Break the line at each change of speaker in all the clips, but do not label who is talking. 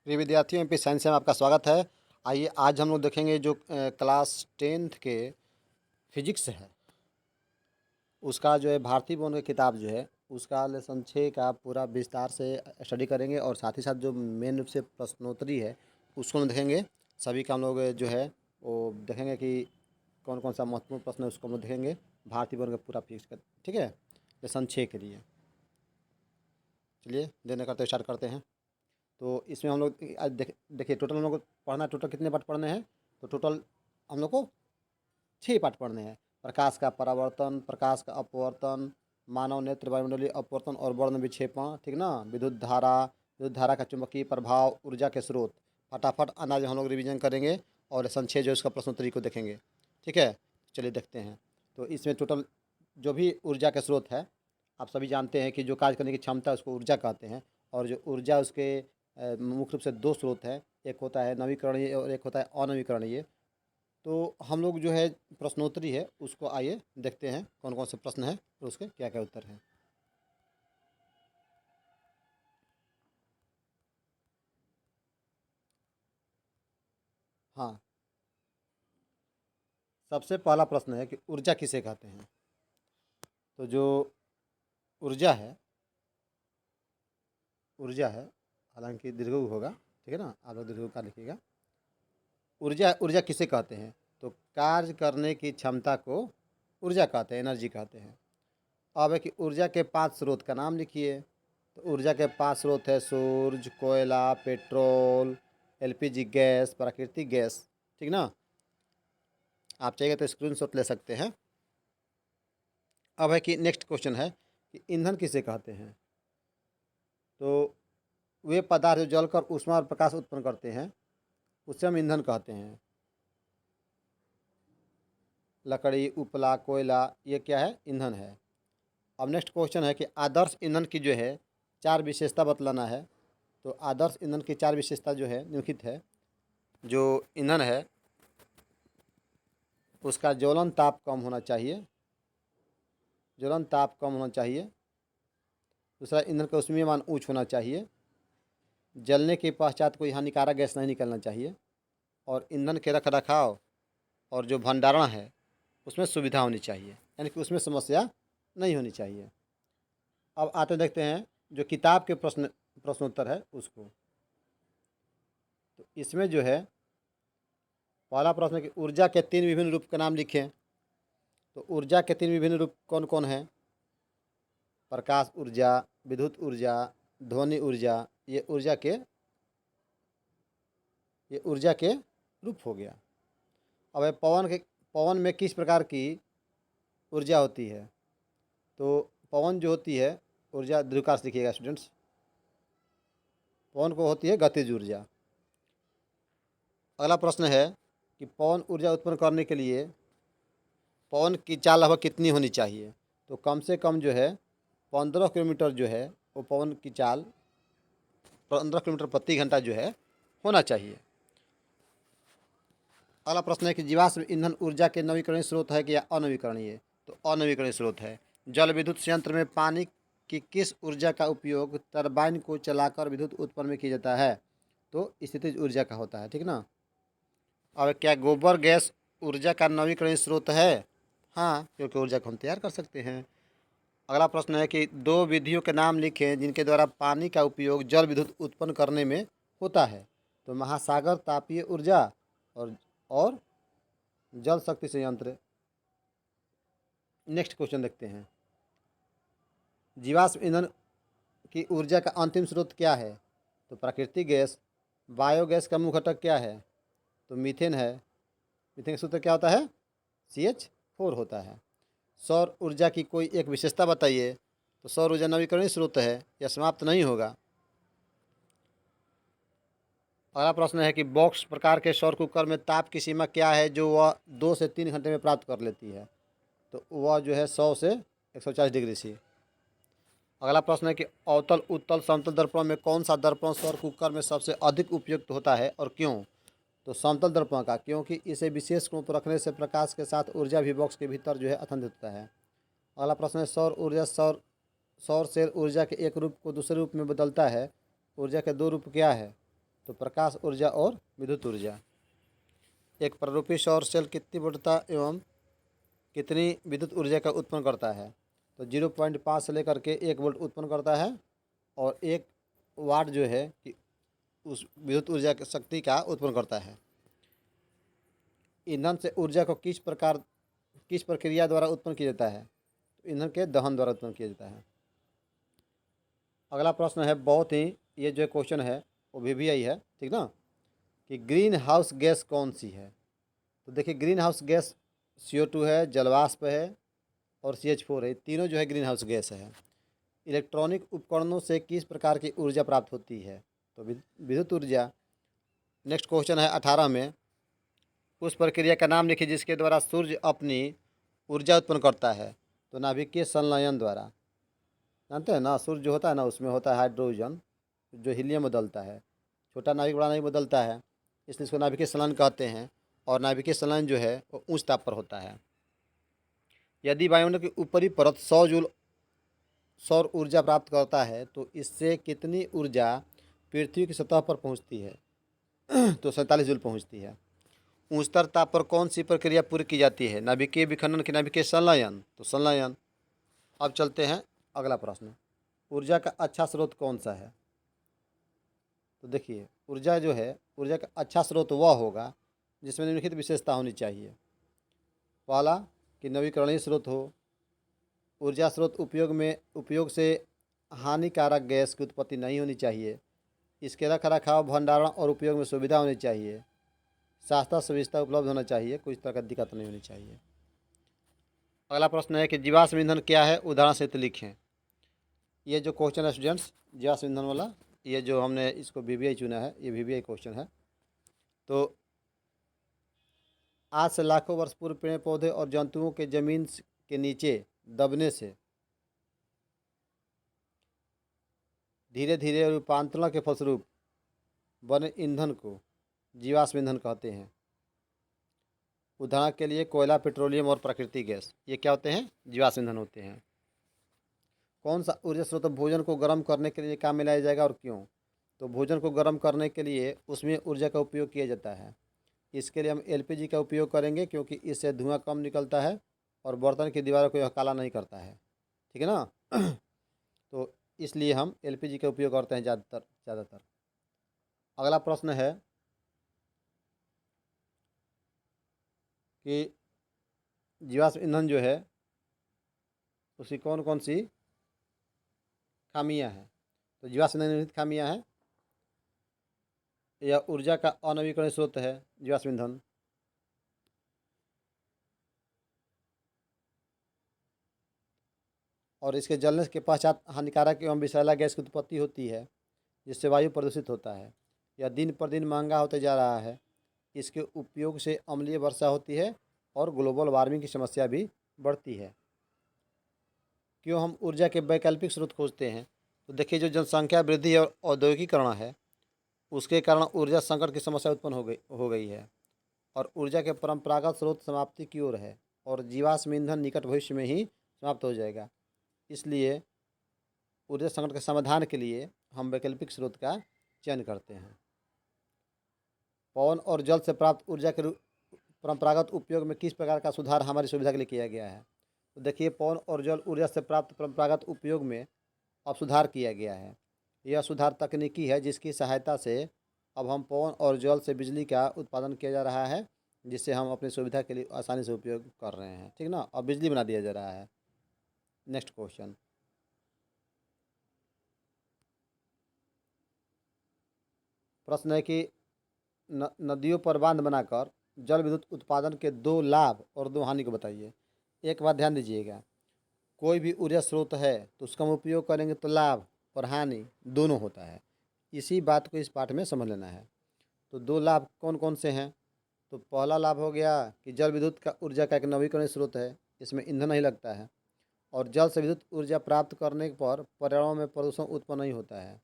प्रिय विद्यार्थियों, MP science में आपका स्वागत है। आइए आज हम लोग देखेंगे जो क्लास 10th के फिजिक्स है उसका जो है भारतीय बोर्ड की किताब जो है उसका लेसन 6 का पूरा विस्तार से स्टडी करेंगे और साथ ही साथ जो मेन रूप से प्रश्नोत्तरी है उसको हम देखेंगे। सभी का हम लोग जो है वो देखेंगे कि कौन कौन सा महत्वपूर्ण प्रश्न है उसको हम लोग देखेंगे भारतीय बोर्ड का पूरा फिजिक्स का। ठीक है, लेसन 6 के लिए चलिए देने करते स्टार्ट करते हैं। तो इसमें हम लोग आज देखिए टोटल हम लोग को पढ़ना, टोटल कितने पार्ट पढ़ने हैं? तो टोटल हम लोग को 6 पार्ट पढ़ने हैं। प्रकाश का परावर्तन, प्रकाश का अपवर्तन, मानव नेत्र वायुमंडलीय अपवर्तन और वर्ण विक्षेपण, ठीक ना, विद्युत धारा का चुंबकीय प्रभाव, ऊर्जा के स्रोत। फटाफट अंदाज हम लोग रिवीजन करेंगे और लेसन 6 जो है उसका प्रश्नोत्तरी को देखेंगे। ठीक है, चलिए देखते हैं। तो इसमें टोटल जो भी ऊर्जा के स्रोत है, आप सभी जानते हैं कि जो कार्य करने की क्षमता है उसको ऊर्जा कहते हैं। और जो ऊर्जा उसके मुख्य रूप से दो स्रोत हैं, एक होता है नवीकरणीय और एक होता है अनवीकरणीय। तो हम लोग जो है प्रश्नोत्तरी है उसको आइए देखते हैं कौन कौन से प्रश्न हैं और उसके क्या क्या उत्तर हैं। हाँ, सबसे पहला प्रश्न है कि ऊर्जा किसे कहते हैं? तो जो ऊर्जा है, ऊर्जा है, हालांकि दीर्घऊ होगा, ठीक है ना, आप लोग दीर्घऊ का लिखिएगा। ऊर्जा ऊर्जा किसे कहते हैं? तो कार्य करने की क्षमता को ऊर्जा कहते हैं, एनर्जी कहते हैं। अब है कि ऊर्जा के 5 स्रोत का नाम लिखिए। तो ऊर्जा के 5 स्रोत है सूरज, कोयला, पेट्रोल, एलपीजी गैस, प्राकृतिक गैस। ठीक ना, आप चाहिए तो स्क्रीनशॉट ले सकते हैं। अब है कि नेक्स्ट क्वेश्चन है कि ईंधन किसे कहते हैं? तो वे पदार्थ जो जलकर ऊष्मा और प्रकाश उत्पन्न करते हैं उससे हम ईंधन कहते हैं। लकड़ी, उपला, कोयला, ये क्या है? ईंधन है। अब नेक्स्ट क्वेश्चन है कि आदर्श ईंधन की जो है 4 विशेषता बतलाना है। तो आदर्श ईंधन की 4 विशेषता जो है निम्नलिखित है। जो ईंधन है उसका ज्वलन ताप कम होना चाहिए, ज्वलन ताप कम होना चाहिए। दूसरा, ईंधन का ऊष्मीय मान उच्च होना चाहिए। जलने के पश्चात कोई हानिकारक गैस नहीं निकलना चाहिए। और ईंधन के रख रखाव और जो भंडारण है उसमें सुविधा होनी चाहिए, यानी कि उसमें समस्या नहीं होनी चाहिए। अब आते देखते हैं जो किताब के प्रश्नोत्तर है उसको। तो इसमें जो है पहला प्रश्न है कि ऊर्जा के 3 विभिन्न रूप का नाम लिखें। तो ऊर्जा के 3 विभिन्न रूप कौन कौन हैं? प्रकाश ऊर्जा, विद्युत ऊर्जा, ध्वनि ऊर्जा। ये ऊर्जा के रूप हो गया। अब है पवन में किस प्रकार की ऊर्जा होती है? तो पवन जो होती है ऊर्जा ध्रुवकार से लिखिएगा स्टूडेंट्स। पवन को होती है गतिज ऊर्जा। अगला प्रश्न है कि पवन ऊर्जा उत्पन्न करने के लिए पवन की चाल लगभग कितनी होनी चाहिए? तो कम से कम जो है 15 किलोमीटर जो है वो पवन की चाल 15 किलोमीटर प्रति घंटा जो है होना चाहिए। अगला प्रश्न है कि जीवाश्म ईंधन ऊर्जा के नवीकरणीय स्रोत है कि या अनवीकरणीय? तो अनवीकरणीय स्रोत है। जल विद्युत संयंत्र में पानी की किस ऊर्जा का उपयोग टरबाइन को चलाकर विद्युत उत्पन्न में किया जाता है? तो स्थितिज ऊर्जा का होता है। ठीक ना। अब क्या गोबर गैस ऊर्जा का नवीकरणीय स्रोत है? हाँ, क्योंकि ऊर्जा को हम तैयार कर सकते हैं। अगला प्रश्न है कि 2 विधियों के नाम लिखें जिनके द्वारा पानी का उपयोग जल विद्युत उत्पन्न करने में होता है। तो महासागर तापीय ऊर्जा और जल शक्ति संयंत्र। नेक्स्ट क्वेश्चन देखते हैं। जीवाश्म ईंधन की ऊर्जा का अंतिम स्रोत क्या है? तो प्राकृतिक गैस। बायोगैस का मुख्य घटक क्या है? तो मीथेन है। मीथेन का सूत्र क्या होता है? CH4 होता है। सौर ऊर्जा की कोई एक विशेषता बताइए। तो सौर ऊर्जा नवीकरणीय स्रोत है, यह समाप्त नहीं होगा। अगला प्रश्न है कि बॉक्स प्रकार के सौर कुकर में ताप की सीमा क्या है जो वह 2 से 3 घंटे में प्राप्त कर लेती है? तो वह जो है 100 से 140 डिग्री सी। अगला प्रश्न है कि अवतल उत्तल समतल दर्पण में कौन सा दर्पण सौर कुकर में सबसे अधिक उपयुक्त होता है और क्यों? तो समतल दर्पण का, क्योंकि इसे विशेष कोण पर रखने से प्रकाश के साथ ऊर्जा भी बॉक्स के भीतर जो है अतंधित होता है। अगला प्रश्न है सौर सेल ऊर्जा के एक रूप को दूसरे रूप में बदलता है। ऊर्जा के 2 रूप क्या है? तो प्रकाश ऊर्जा और विद्युत ऊर्जा। एक प्रारूपी सौर सेल कितनी वोल्टता एवं कितनी विद्युत ऊर्जा का उत्पन्न करता है? तो 0.5 से लेकर के 1 वोल्ट उत्पन्न करता है और 1 वाट जो है कि उस विद्युत ऊर्जा की शक्ति का उत्पन्न करता है। ईंधन से ऊर्जा को किस प्रक्रिया द्वारा उत्पन्न किया जाता है? तो ईंधन के दहन द्वारा उत्पन्न किया जाता है। अगला प्रश्न है, बहुत ही ये जो क्वेश्चन है वो VVI है, ठीक ना, कि ग्रीन हाउस गैस कौन सी है? तो देखिए ग्रीन हाउस गैस CO2 है, जलवाष्प है और CH4 है। तीनों जो है ग्रीन हाउस गैस है। इलेक्ट्रॉनिक उपकरणों से किस प्रकार की ऊर्जा प्राप्त होती है? तो विद्युत ऊर्जा। नेक्स्ट क्वेश्चन है 18 में, उस प्रक्रिया का नाम लिखिए जिसके द्वारा सूर्य अपनी ऊर्जा उत्पन्न करता है। तो नाभिकीय संलयन द्वारा। जानते हैं ना, सूर्य जो होता है ना उसमें होता है हाइड्रोजन जो हीलियम बदलता है। छोटा नाभिक बड़ा नाभिक बदलता है, इसलिए इसको नाभिकीय संलयन कहते हैं। और नाभिकीय संलयन जो है वो उच्च ताप पर होता है। यदि वायुमंडल की ऊपरी परत 100 जूल सौर ऊर्जा प्राप्त करता है तो इससे कितनी ऊर्जा पृथ्वी की सतह पर पहुंचती है? तो 47 जूल पहुंचती है। उच्चतर ताप पर कौन सी प्रक्रिया पूरी की जाती है? नाभिकीय विखंडन की नाभिकीय संलयन, तो संलयन। अब चलते हैं अगला प्रश्न, ऊर्जा का अच्छा स्रोत कौन सा है? तो देखिए ऊर्जा जो है, ऊर्जा का अच्छा स्रोत वह होगा जिसमें निम्नलिखित विशेषता होनी चाहिए। पहला, कि नवीकरणीय स्रोत हो। ऊर्जा स्रोत उपयोग से हानिकारक गैस की उत्पत्ति नहीं होनी चाहिए। इसके रख रखाव, भंडारण और उपयोग में सुविधा होनी चाहिए। सस्ता सुविधा उपलब्ध होना चाहिए, कोई तरह का दिक्कत नहीं होनी चाहिए। अगला प्रश्न है कि जीवाश्म ईंधन क्या है, उदाहरण सहित लिखें। ये जो क्वेश्चन है स्टूडेंट्स, जीवाश्म ईंधन वाला, ये जो हमने इसको VVI चुना है, ये VVI क्वेश्चन है। तो आज से लाखों वर्ष पूर्व पेड़ पौधे और जंतुओं के जमीन के नीचे दबने से धीरे धीरे रूपांतरण के फलस्वरूप बने ईंधन को जीवाश्म ईंधन कहते हैं। उदाहरण के लिए कोयला, पेट्रोलियम और प्राकृतिक गैस, ये क्या होते हैं? जीवाश्म ईंधन होते हैं। कौन सा ऊर्जा स्रोत भोजन को गर्म करने के लिए काम में लाया जाएगा और क्यों? तो भोजन को गर्म करने के लिए उसमें ऊर्जा का उपयोग किया जाता है। इसके लिए हम LPG का उपयोग करेंगे क्योंकि इससे धुआं कम निकलता है और बर्तन की दीवारों को यह काला नहीं करता है, ठीक है ना। तो इसलिए हम LPG का उपयोग करते हैं ज़्यादातर। अगला प्रश्न है कि जीवाश्म ईंधन जो है उसकी कौन कौन सी खामियां हैं? तो जीवाश्म ईंधन में खामियां हैं, यह ऊर्जा का अनवीकरणीय स्रोत है जीवाश्म ईंधन। और इसके जलने के पश्चात हानिकारक एवं विषैला गैस की उत्पत्ति होती है जिससे वायु प्रदूषित होता है। यह दिन पर दिन महंगा होते जा रहा है। इसके उपयोग से अम्लीय वर्षा होती है और ग्लोबल वार्मिंग की समस्या भी बढ़ती है। क्यों हम ऊर्जा के वैकल्पिक स्रोत खोजते हैं? तो देखिए जो जनसंख्या वृद्धि और औद्योगिकरण है उसके कारण ऊर्जा संकट की समस्या उत्पन्न हो गई है और ऊर्जा के परंपरागत स्रोत समाप्ति की ओर है और जीवाश्म ईंधन निकट भविष्य में ही समाप्त हो जाएगा। इसलिए ऊर्जा संकट के समाधान के लिए हम वैकल्पिक स्रोत का चयन करते हैं। पवन और जल से प्राप्त ऊर्जा के परंपरागत उपयोग में किस प्रकार का सुधार हमारी सुविधा के लिए किया गया है? तो देखिए पवन और जल ऊर्जा से प्राप्त परंपरागत उपयोग में अब सुधार किया गया है। यह सुधार तकनीकी है जिसकी सहायता से अब हम पवन और जल से बिजली का उत्पादन किया जा रहा है जिससे हम अपनी सुविधा के लिए आसानी से उपयोग कर रहे हैं, ठीक ना। अब बिजली बना दिया जा रहा है। नेक्स्ट क्वेश्चन, प्रश्न है कि नदियों पर बांध बनाकर जल विद्युत उत्पादन के 2 लाभ और 2 हानि को बताइए। एक बात ध्यान दीजिएगा, कोई भी ऊर्जा स्रोत है तो उसका हम उपयोग करेंगे तो लाभ और हानि दोनों होता है। इसी बात को इस पाठ में समझ लेना है। तो 2 लाभ कौन कौन से हैं? तो पहला लाभ हो गया कि जल विद्युत का ऊर्जा का एक नवीकरणीय स्रोत है, इसमें ईंधन नहीं लगता है और जल से विद्युत ऊर्जा प्राप्त करने पर पर्यावरण में प्रदूषण उत्पन्न नहीं होता है।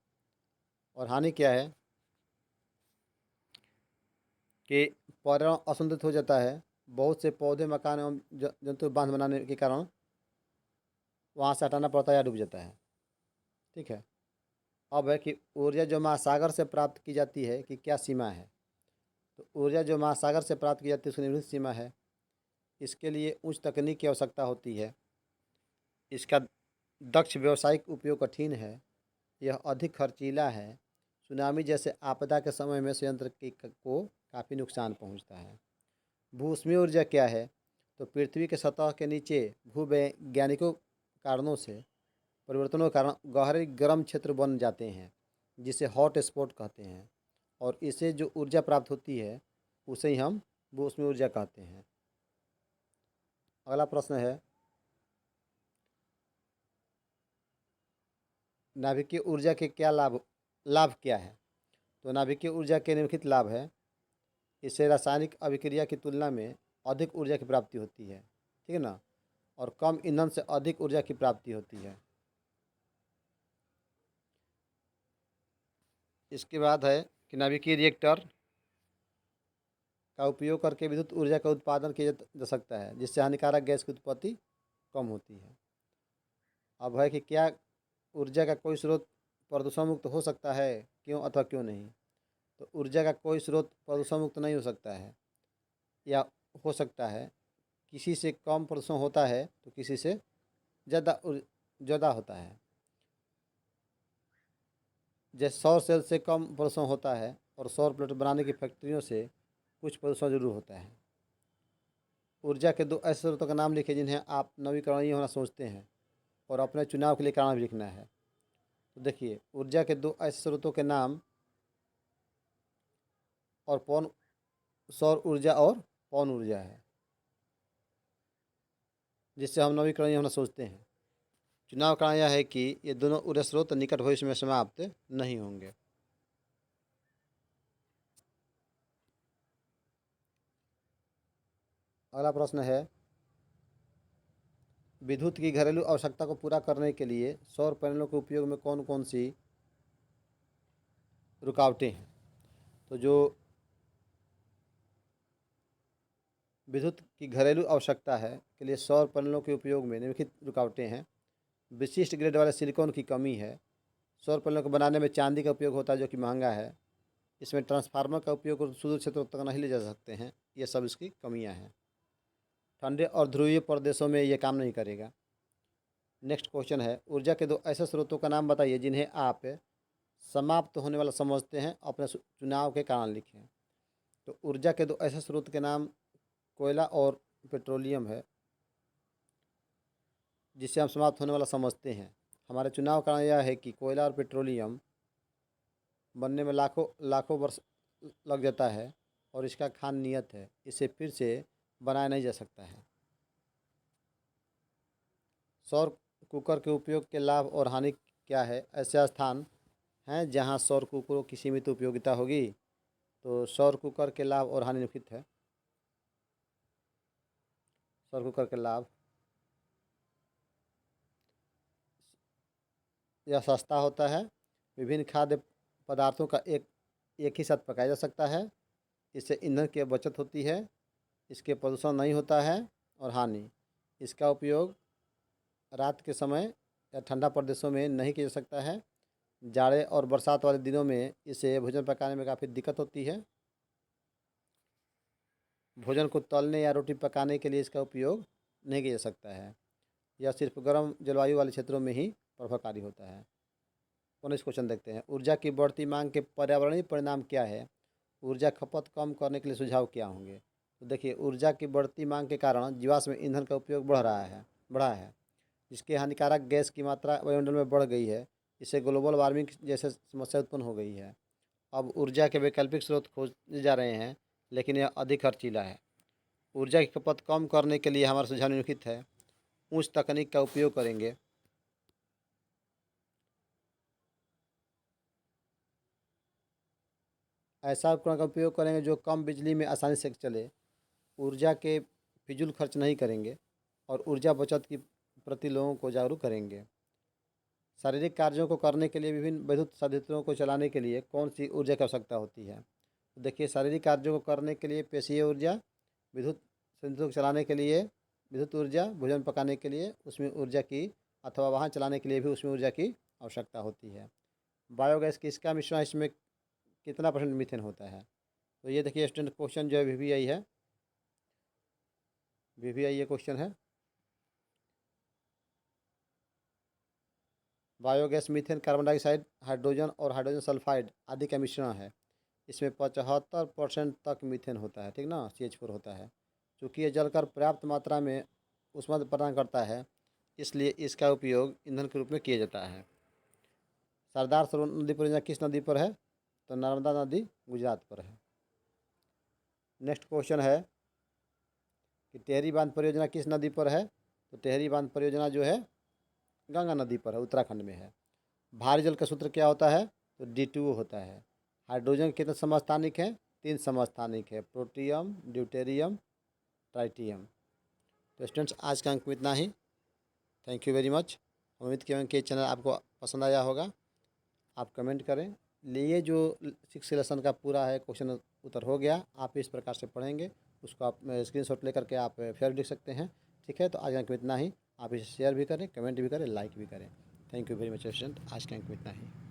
और हानि क्या है कि पर्यावरण असंतुलित हो जाता है। बहुत से पौधे, मकान एवं जंतु बांध बनाने के कारण वहाँ से हटाना पड़ता है या डूब जाता है, ठीक है। अब है कि ऊर्जा जो महासागर से प्राप्त की जाती है कि क्या सीमा है। तो ऊर्जा जो महासागर से प्राप्त की जाती है उसकी निम्नलिखित सीमा है। इसके लिए उच्च तकनीक की आवश्यकता होती है। इसका दक्ष व्यावसायिक उपयोग कठिन है। यह अधिक खर्चीला है। सुनामी जैसे आपदा के समय में संयंत्र को काफ़ी नुकसान पहुंचता है। भूउष्मीय ऊर्जा क्या है? तो पृथ्वी के सतह के नीचे भूवैज्ञानिकों कारणों से परिवर्तनों के कारण गहरे गर्म क्षेत्र बन जाते हैं, जिसे हॉट स्पॉट कहते हैं। और इससे जो ऊर्जा प्राप्त होती है उसे ही हम भूउष्मीय ऊर्जा कहते हैं। अगला प्रश्न है, नाभिकीय ऊर्जा के क्या लाभ लाभ क्या है? तो नाभिकीय ऊर्जा के निम्नलिखित लाभ है। इससे रासायनिक अभिक्रिया की तुलना में अधिक ऊर्जा की प्राप्ति होती है, ठीक है ना, और कम ईंधन से अधिक ऊर्जा की प्राप्ति होती है। इसके बाद है कि नाभिकीय रिएक्टर का उपयोग करके विद्युत ऊर्जा का उत्पादन किया जा सकता है, जिससे हानिकारक गैस की उत्पत्ति कम होती है। अब है कि क्या ऊर्जा का कोई स्रोत प्रदूषण मुक्त हो सकता है, क्यों अथवा क्यों नहीं? तो ऊर्जा का कोई स्रोत प्रदूषण मुक्त नहीं हो सकता है, या हो सकता है किसी से कम प्रदूषण होता है तो किसी से ज़्यादा ज़्यादा होता है। जैसे सौर सेल से कम प्रदूषण होता है और सौर प्लेट बनाने की फैक्ट्रियों से कुछ प्रदूषण जरूर होता है। ऊर्जा के दो ऐसे स्रोतों का नाम लिखिए जिन्हें आप नवीकरणीय होना सोचते हैं और अपने चुनाव के लिए कारण भी लिखना है। तो देखिए, ऊर्जा के दो ऐसे स्रोतों के नाम और पवन सौर ऊर्जा और पवन ऊर्जा है, जिससे हम नवीकरणीय होना सोचते हैं। चुनाव कारण यह है कि ये दोनों ऊर्जा स्रोत निकट भविष्य में समाप्त नहीं होंगे। अगला प्रश्न है, विद्युत की घरेलू आवश्यकता को पूरा करने के लिए सौर पैनलों के उपयोग में कौन कौन सी रुकावटें हैं? तो जो विद्युत की घरेलू आवश्यकता है के लिए सौर पैनलों के उपयोग में निम्नलिखित रुकावटें हैं। विशिष्ट ग्रेड वाले सिलिकॉन की कमी है। सौर पैनलों को बनाने में चांदी का उपयोग होता है जो कि महंगा है। इसमें ट्रांसफार्मर का उपयोग सुदूर क्षेत्रों तक नहीं ले जा सकते हैं। ये सब इसकी कमियां हैं। ठंडे और ध्रुवीय प्रदेशों में ये काम नहीं करेगा। नेक्स्ट क्वेश्चन है, ऊर्जा के दो ऐसे स्रोतों का नाम बताइए जिन्हें आप समाप्त होने वाला समझते हैं, अपने चुनाव के कारण लिखें। तो ऊर्जा के दो ऐसे स्रोत के नाम कोयला और पेट्रोलियम है, जिससे हम समाप्त होने वाला समझते हैं। हमारे चुनाव का कारण यह है कि कोयला और पेट्रोलियम बनने में लाखों लाखों वर्ष लग जाता है और इसका खान नियत है, इसे फिर से बनाया नहीं जा सकता है। सौर कुकर के उपयोग के लाभ और हानि क्या है? ऐसे स्थान हैं जहां सौर कुकरों की सीमित उपयोगिता होगी। तो सौर कुकर के लाभ और हानि निम्नलिखित है। सौर कुकर के लाभ, यह सस्ता होता है। विभिन्न खाद्य पदार्थों का एक ही साथ पकाया जा सकता है। इससे ईंधन की बचत होती है। इसके प्रदूषण नहीं होता है। और हानि, इसका उपयोग रात के समय या ठंडा प्रदेशों में नहीं किया जा सकता है। जाड़े और बरसात वाले दिनों में इसे भोजन पकाने में काफ़ी दिक्कत होती है। भोजन को तलने या रोटी पकाने के लिए इसका उपयोग नहीं किया जा सकता है। यह सिर्फ गर्म जलवायु वाले क्षेत्रों में ही प्रभावकारी होता है। 19 क्वेश्चन देखते हैं, ऊर्जा की बढ़ती मांग के पर्यावरणीय परिणाम क्या है? ऊर्जा खपत कम करने के लिए सुझाव क्या होंगे? तो देखिए, ऊर्जा की बढ़ती मांग के कारण जीवाश्म ईंधन का उपयोग बढ़ा है, जिसके हानिकारक गैस की मात्रा वायुमंडल में बढ़ गई है। इससे ग्लोबल वार्मिंग जैसे समस्या उत्पन्न हो गई है। अब ऊर्जा के वैकल्पिक स्रोत खोजे जा रहे हैं, लेकिन यह अधिक खर्चीला है। ऊर्जा की खपत कम करने के लिए हमारा सुझाव निम्नलिखित है। उच्च तकनीक का उपयोग करेंगे। ऐसा उपकरण का उपयोग करेंगे जो कम बिजली में आसानी से चले। ऊर्जा के फिजूल खर्च नहीं करेंगे और ऊर्जा बचत की प्रति लोगों को जागरूक करेंगे। शारीरिक कार्यों को करने के लिए विभिन्न विद्युत साधनों को चलाने के लिए कौन सी ऊर्जा की आवश्यकता होती है? तो देखिए, शारीरिक कार्यों को करने के लिए पेशीय ऊर्जा, विद्युत संयंत्रों को चलाने के लिए विद्युत ऊर्जा, भोजन पकाने के लिए उसमें ऊर्जा की, अथवा वाहन चलाने के लिए भी उसमें ऊर्जा की आवश्यकता होती है। बायोगैस किसका मिश्रण है, इसमें कितना % मीथेन होता है। तो ये देखिए स्टूडेंट क्वेश्चन जो है वीवीआई है, वीवीआई ये क्वेश्चन है। Biogas methane carbon dioxide, hydrogen और हाइड्रोजन सल्फाइड आदि का मिश्रण है। इसमें 75% तक मीथेन होता है, ठीक ना, CH4 होता है। चूँकि ये जलकर पर्याप्त मात्रा में ऊष्मा प्रदान करता है, इसलिए इसका उपयोग ईंधन के रूप में किया जाता है। सरदार सरोवर नदी परियोजना किस नदी पर है, तो नर्मदा नदी गुजरात पर है। नेक्स्ट क्वेश्चन है कि टेहरी बांध परियोजना किस नदी पर है, तो टेहरी बांध परियोजना जो है गंगा नदी पर है, उत्तराखंड में है। भारी जल का सूत्र क्या होता है, तो D2O होता है। हाइड्रोजन के कितने समस्थानिक हैं, 3 समस्थानिक है, प्रोटियम, ड्यूटेरियम, ट्राइटियम। तो स्टूडेंट्स आज का अंक में इतना ही। Thank you very much. उम्मीद किया कि चैनल आपको पसंद आया होगा। आप कमेंट करें। लिए जो 6 लेसन का पूरा है क्वेश्चन उत्तर हो गया, आप इस प्रकार से पढ़ेंगे, उसको आप स्क्रीनशॉट लेकर के आप फेयर लिख सकते हैं। ठीक है, तो आज का अंक में इतना ही। आप इसे शेयर भी करें, कमेंट भी करें, लाइक भी करें। Thank you very much student, आज के अंक में इतना ही।